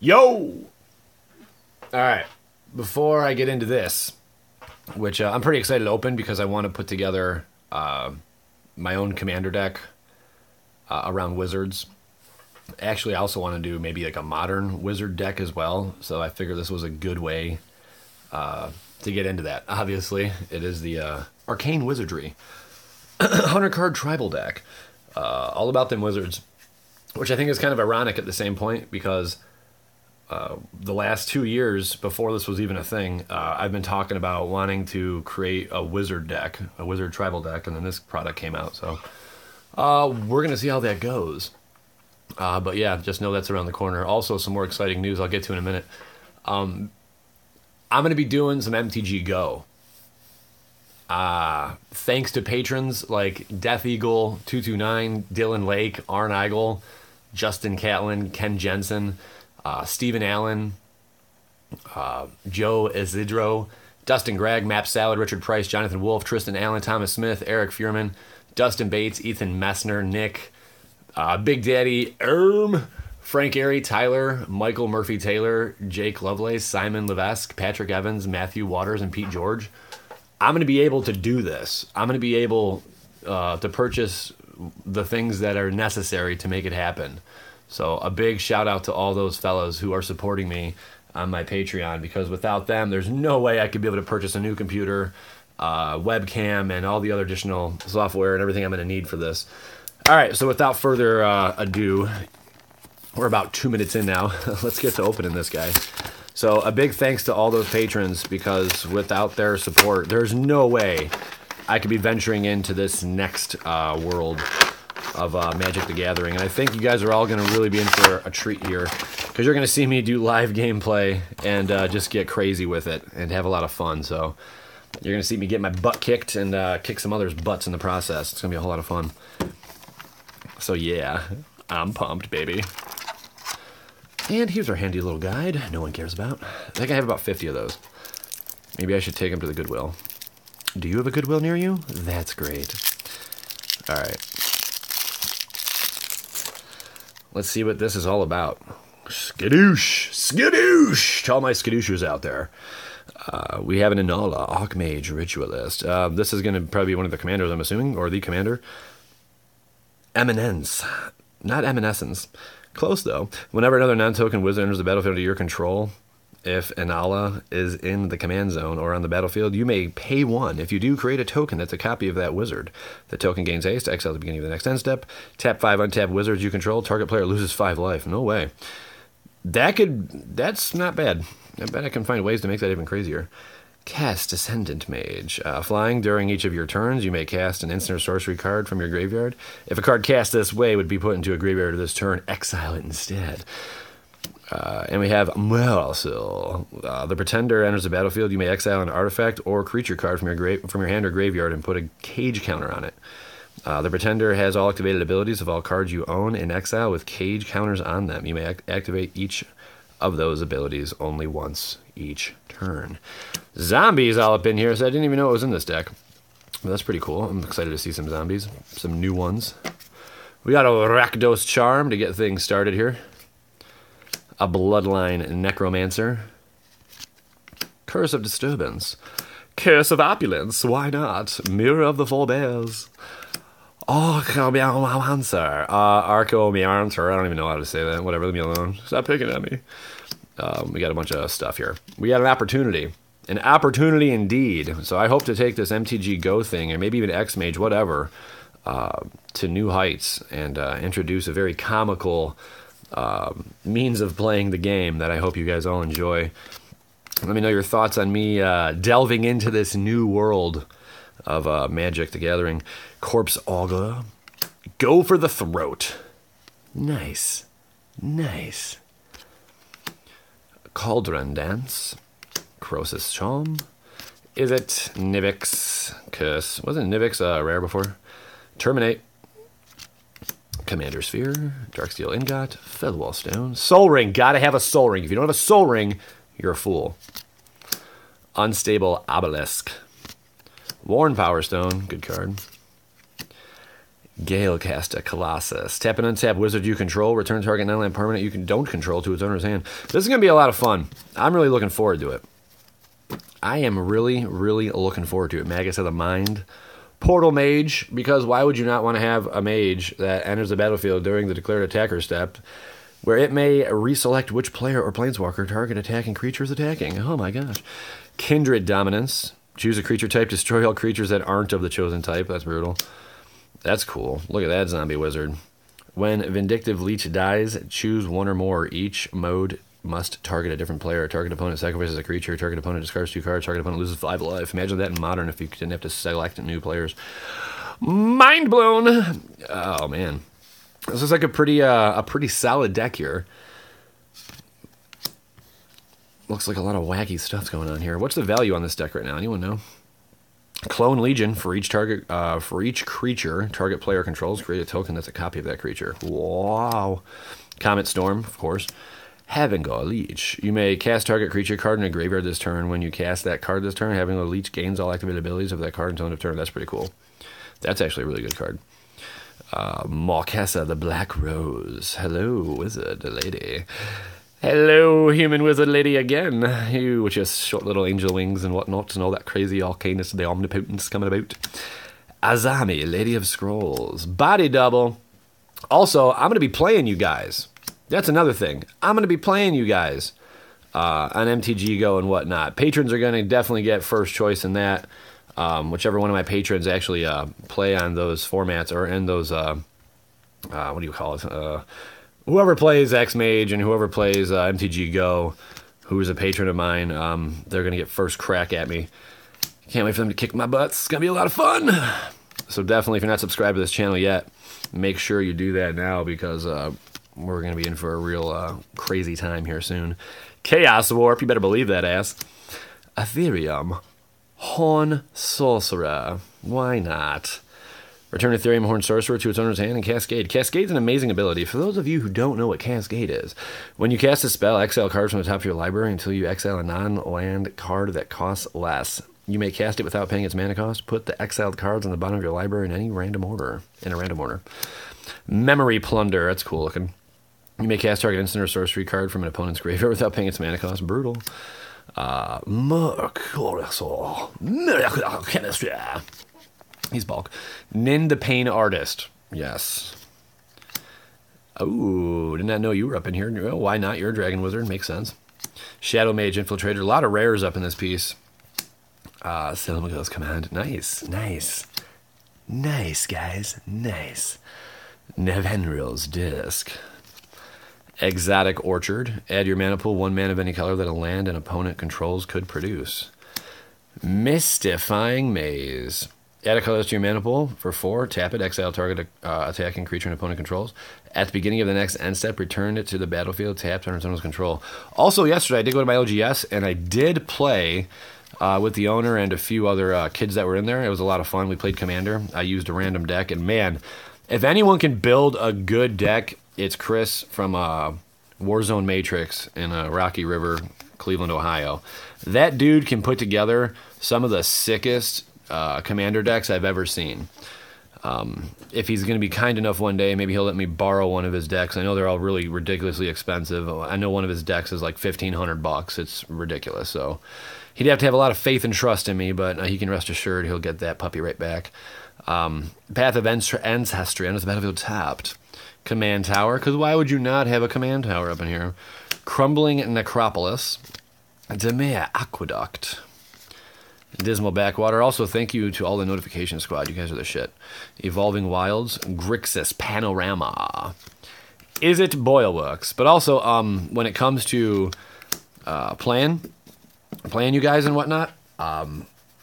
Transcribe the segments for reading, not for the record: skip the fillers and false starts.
Yo! Alright, before I get into this, which I'm pretty excited to open because I want to put together my own commander deck around wizards. Actually, I also want to do maybe like a modern wizard deck as well, so I figured this was a good way to get into that. Obviously, it is the Arcane Wizardry 100 card tribal deck. All about them wizards, which I think is kind of ironic at the same point because the last 2 years before this was even a thing, I've been talking about wanting to create a wizard deck, a wizard tribal deck, and then this product came out. So we're going to see how that goes. But yeah, just know that's around the corner. Also, some more exciting news I'll get to in a minute. I'm going to be doing some MTG Go. Thanks to patrons like Death Eagle 229, Dylan Lake, Arn Eigel, Justin Catlin, Ken Jensen, Stephen Allen, Joe Isidro, Dustin Gregg, Map Salad, Richard Price, Jonathan Wolf, Tristan Allen, Thomas Smith, Eric Fuhrman, Dustin Bates, Ethan Messner, Nick, Big Daddy Frank Airy, Tyler, Michael Murphy Taylor, Jake Lovelace, Simon Levesque, Patrick Evans, Matthew Waters, and Pete George. I'm going to be able to do this. I'm going to be able to purchase the things that are necessary to make it happen. So a big shout out to all those fellows who are supporting me on my Patreon, because without them, there's no way I could be able to purchase a new computer, webcam, and all the other additional software and everything I'm going to need for this. All right, so without further ado, we're about 2 minutes in now. Let's get to opening this guy. So a big thanks to all those patrons, because without their support, there's no way I could be venturing into this next world of Magic the Gathering. And I think you guys are all going to really be in for a treat here, because you're going to see me do live gameplay and just get crazy with it and have a lot of fun. So you're going to see me get my butt kicked and kick some others' butts in the process. It's going to be a whole lot of fun. So yeah, I'm pumped, baby. And here's our handy little guide no one cares about. I think I have about 50 of those. Maybe I should take them to the Goodwill. Do you have a Goodwill near you? That's great. All right. Let's see what this is all about. Skadoosh! Skadoosh! To all my skadooshers out there. We have an Inala, Archmage Ritualist. This is going to probably be one of the commanders, I'm assuming, or the commander. Eminence. Not Eminescence. Close, though. Whenever another non-token wizard enters the battlefield under your control, if Inala is in the command zone or on the battlefield, you may pay 1. If you do, create a token that's a copy of that wizard. The token gains haste, exile at the beginning of the next end step. Tap 5 untapped wizards you control. Target player loses 5 life. No way. That's not bad. I bet I can find ways to make that even crazier. Cast Ascendant Mage. Flying during each of your turns, you may cast an instant or sorcery card from your graveyard. If a card cast this way would be put into a graveyard this turn, exile it instead. And we have Mercil. The Pretender enters the battlefield. You may exile an artifact or creature card from your hand or graveyard and put a cage counter on it. The Pretender has all activated abilities of all cards you own in exile with cage counters on them. You may activate each of those abilities only once each turn. Zombies all up in here, so I didn't even know it was in this deck. But that's pretty cool. I'm excited to see some zombies, some new ones. We got a Rakdos Charm to get things started here. A Bloodline Necromancer. Curse of Disturbance. Curse of Opulence, why not? Mirror of the Four Bears. Archomancer. Archomancer. I don't even know how to say that. Whatever, leave me alone. Stop picking at me. We got a bunch of stuff here. We got an opportunity. An opportunity indeed. So I hope to take this MTG Go thing, or maybe even X-Mage, whatever, to new heights and introduce a very comical means of playing the game that I hope you guys all enjoy. Let me know your thoughts on me delving into this new world of Magic the Gathering. Corpse Augur. Go for the throat. Nice. Nice. Cauldron Dance. Croesus Charm. Is it Nivix Curse? Wasn't Nivix rare before? Terminate. Commander Sphere. Darksteel Ingot. Featherwall Stone. Soul Ring. Gotta have a Soul Ring. If you don't have a Soul Ring, you're a fool. Unstable Obelisk. Worn Power Stone. Good card. Galecaster Colossus. Tap and untap wizard you control. Return target non-land permanent you don't control to its owner's hand. This is going to be a lot of fun. I'm really looking forward to it. I am really, really looking forward to it. Magus of the Mind. Portal Mage, because why would you not want to have a mage that enters the battlefield during the declared attacker step, where it may reselect which player or planeswalker target attacking creature is attacking. Oh my gosh. Kindred Dominance. Choose a creature type, destroy all creatures that aren't of the chosen type. That's brutal. That's cool. Look at that zombie wizard. When Vindictive Leech dies, choose one or more. Each mode must target a different player. Target opponent sacrifices a creature. Target opponent discards 2 cards. Target opponent loses 5 life. Imagine that in Modern if you didn't have to select new players. Mind blown. Oh, man. This is like a pretty solid deck here. Looks like a lot of wacky stuff going on here. What's the value on this deck right now? Anyone know? Clone Legion for each creature target player controls. Create a token that's a copy of that creature. Wow. Comet Storm, of course. Havengor Leech. You may cast target creature card in a graveyard this turn. When you cast that card this turn, Havengor Leech gains all activated abilities of that card until end of turn. That's pretty cool. That's actually a really good card. Marquesa the Black Rose. Hello, wizard lady. Hello, human wizard lady again. You with your short little angel wings and whatnot and all that crazy arcaneness of the omnipotence coming about. Azami, Lady of Scrolls. Body double. Also, I'm going to be playing you guys. That's another thing. I'm going to be playing you guys on MTG Go and whatnot. Patrons are going to definitely get first choice in that. Whichever one of my patrons actually play on those formats or in those, what do you call it? Whoever plays X-Mage and whoever plays MTG Go, who is a patron of mine, they're going to get first crack at me. Can't wait for them to kick my butts. It's going to be a lot of fun. So definitely, if you're not subscribed to this channel yet, make sure you do that now because we're going to be in for a real crazy time here soon. Chaos Warp, you better believe that ass. Ethereum. Horn Sorcerer. Why not? Return Ethereum Horn Sorcerer to its owner's hand and Cascade. Cascade's an amazing ability. For those of you who don't know what Cascade is, when you cast a spell, exile cards from the top of your library until you exile a non-land card that costs less. You may cast it without paying its mana cost. Put the exiled cards on the bottom of your library in a random order. Memory Plunder. That's cool looking. You may cast target instant or sorcery card from an opponent's graveyard without paying its mana cost. Brutal. Miracle Chemistry. He's bulk. Nin the Pain Artist. Yes. Oh, did not know you were up in here. Well, why not? You're a Dragon Wizard. Makes sense. Shadow Mage Infiltrator. A lot of rares up in this piece. Silmaril's Command. Nice. Nice, guys. Nice. Nevenril's Disc. Exotic Orchard. Add your mana pool 1 mana of any color that a land an opponent controls could produce. Mystifying Maze. Add a color to your mana pool for 4. Tap it. Exile target attacking creature and opponent controls. At the beginning of the next end step, return it to the battlefield. Tap under someone's control. Also, yesterday I did go to my LGS and I did play with the owner and a few other kids that were in there. It was a lot of fun. We played Commander. I used a random deck, and man, if anyone can build a good deck, it's Chris from Warzone Matrix in Rocky River, Cleveland, Ohio. That dude can put together some of the sickest Commander decks I've ever seen. If he's going to be kind enough one day, maybe he'll let me borrow one of his decks. I know they're all really ridiculously expensive. I know one of his decks is like $1,500. It's ridiculous. So he'd have to have a lot of faith and trust in me, but he can rest assured he'll get that puppy right back. Path of Ancestry, enters the battlefield tapped. Command Tower, because why would you not have a Command Tower up in here? Crumbling Necropolis. Demea Aqueduct. Dismal Backwater. Also, thank you to all the notification squad. You guys are the shit. Evolving Wilds. Grixis Panorama. Is it Boilworks? But also, when it comes to playing you guys and whatnot,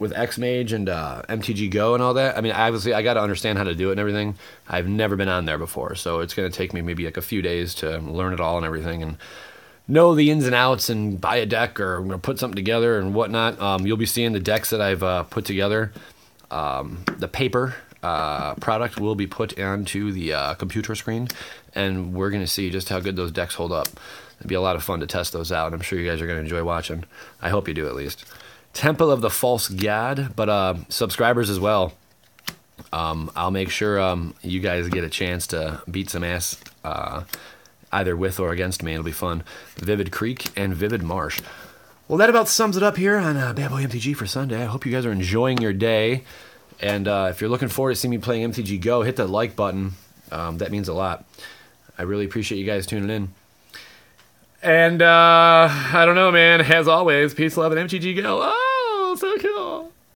with X-Mage and MTG Go and all that, I mean, obviously, I got to understand how to do it and everything. I've never been on there before, so it's going to take me maybe like a few days to learn it all and everything and know the ins and outs and buy a deck or put something together and whatnot. You'll be seeing the decks that I've put together. The paper product will be put onto the computer screen, and we're going to see just how good those decks hold up. It'd be a lot of fun to test those out. I'm sure you guys are going to enjoy watching. I hope you do at least. Temple of the False God, but subscribers as well. I'll make sure you guys get a chance to beat some ass either with or against me. It'll be fun. Vivid Creek and Vivid Marsh. Well, that about sums it up here on Bad Boy MTG for Sunday. I hope you guys are enjoying your day. And if you're looking forward to seeing me playing MTG Go, hit that like button. That means a lot. I really appreciate you guys tuning in. And I don't know, man. As always, peace, love, and MTG Go. Oh, so cool.